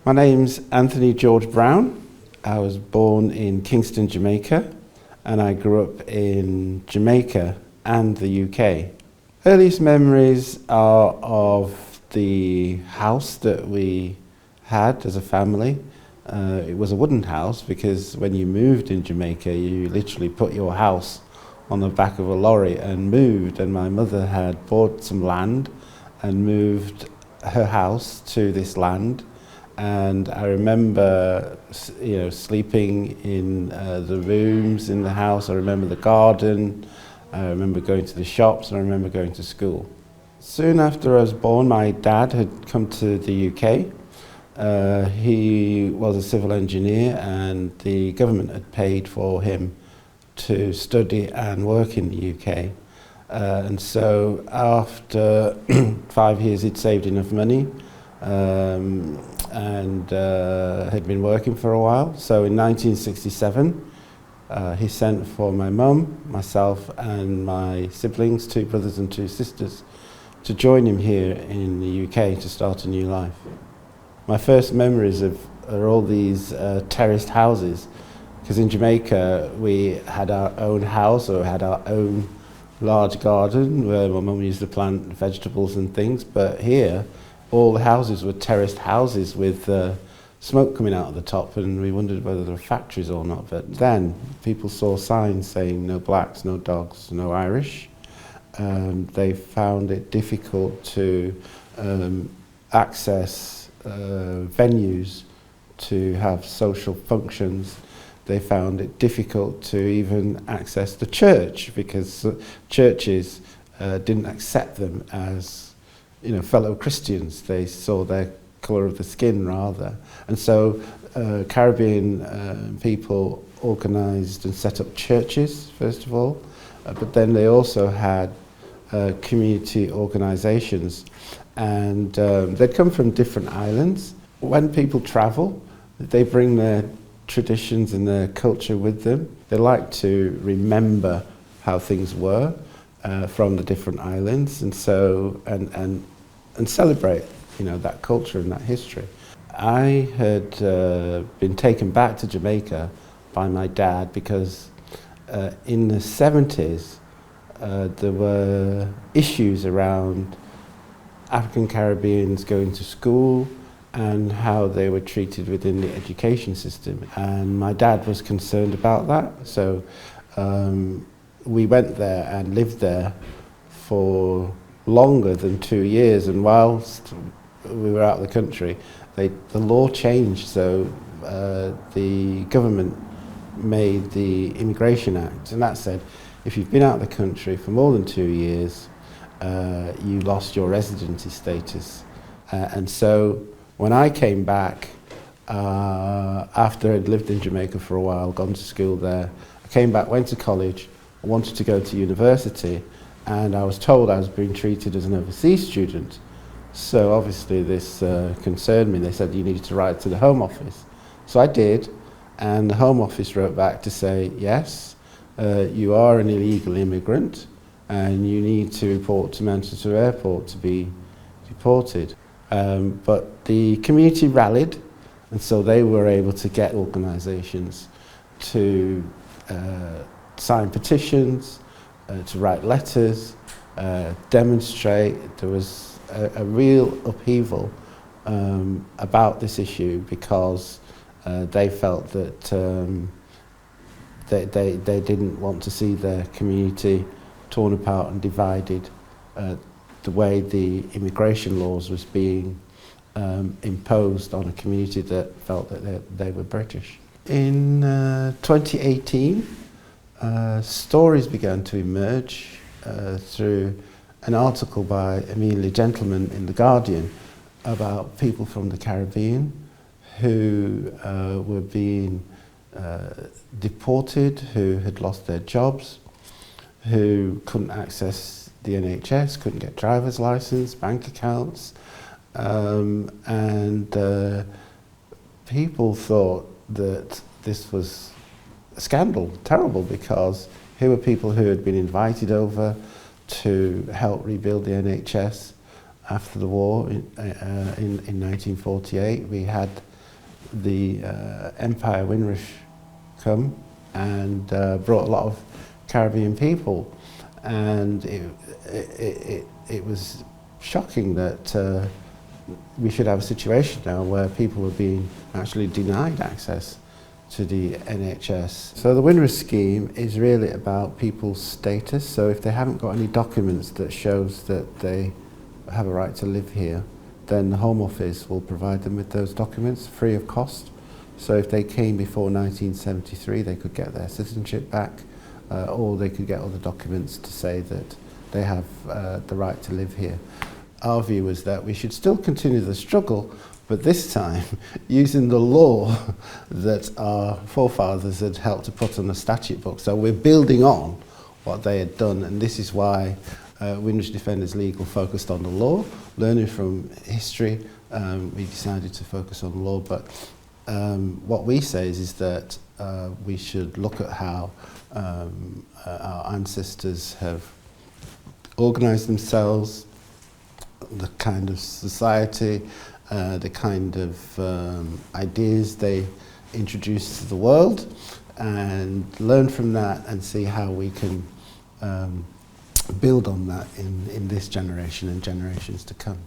My name's Anthony George Brown. I was born in Kingston, Jamaica, and I grew up in Jamaica and the UK. Earliest memories are of the house that we had as a family. It was a wooden house because when you moved in Jamaica, you literally put your house on the back of a lorry and moved, and my mother had bought some land and moved her house to this land. And I remember, sleeping in the rooms in the house. I remember the garden. I remember going to the shops, and I remember going to school. Soon after I was born, my dad had come to the UK. He was a civil engineer, and the government had paid for him to study and work in the UK. And so after 5 years, he'd saved enough money. And had been working for a while. So in 1967, he sent for my mum, myself and my siblings, 2 brothers and 2 sisters, to join him here in the UK to start a new life. My first memories are all these terraced houses, because in Jamaica we had our own house, or had our own large garden where my mum used to plant vegetables and things, but here all the houses were terraced houses with smoke coming out of the top, and we wondered whether there were factories or not. But then people saw signs saying no blacks, no dogs, no Irish. They found it difficult to access venues to have social functions. They found it difficult to even access the church, because churches didn't accept them as fellow Christians. They saw their colour of the skin rather. And so Caribbean people organised and set up churches, first of all, but then they also had community organisations, and they'd come from different islands. When people travel, they bring their traditions and their culture with them. They like to remember how things were from the different islands, and so and celebrate that culture and that history. I had been taken back to Jamaica by my dad because in the 70s there were issues around African Caribbeans going to school and how they were treated within the education system, and my dad was concerned about that. So we went there and lived there for longer than 2 years, and whilst we were out of the country, the law changed. So the government made the Immigration Act, and that said if you've been out of the country for more than 2 years, you lost your residency status. And so when I came back, after I'd lived in Jamaica for a while, gone to school there, I came back, went to college, I wanted to go to university, and I was told I was being treated as an overseas student. So obviously this concerned me. They said you needed to write to the Home Office. So I did, and the Home Office wrote back to say, yes, you are an illegal immigrant and you need to report to Manchester Airport to be deported. But the community rallied, and so they were able to get organisations to sign petitions, to write letters, demonstrate. There was a real upheaval about this issue, because they felt that they didn't want to see their community torn apart and divided the way the immigration laws was being imposed on a community that felt that they were British. In 2018, stories began to emerge through an article by Amelia Gentleman in The Guardian about people from the Caribbean who were being deported, who had lost their jobs, who couldn't access the NHS, couldn't get driver's license, bank accounts, and people thought that this was a scandal, terrible, because here were people who had been invited over to help rebuild the NHS after the war in 1948. We had the Empire Windrush come and brought a lot of Caribbean people, and it was shocking that we should have a situation now where people were being actually denied access to the NHS. So the Windrush scheme is really about people's status. So if they haven't got any documents that shows that they have a right to live here, then the Home Office will provide them with those documents free of cost. So if they came before 1973, they could get their citizenship back, or they could get other documents to say that they have the right to live here. Our view is that we should still continue the struggle, but this time using the law that our forefathers had helped to put on the statute book. So we're building on what they had done, and this is why Windrush Defenders Legal focused on the law. Learning from history, we decided to focus on the law, but what we say is that we should look at how our ancestors have organised themselves, the kind of society, the kind of ideas they introduced to the world, and learn from that and see how we can build on that in this generation and generations to come.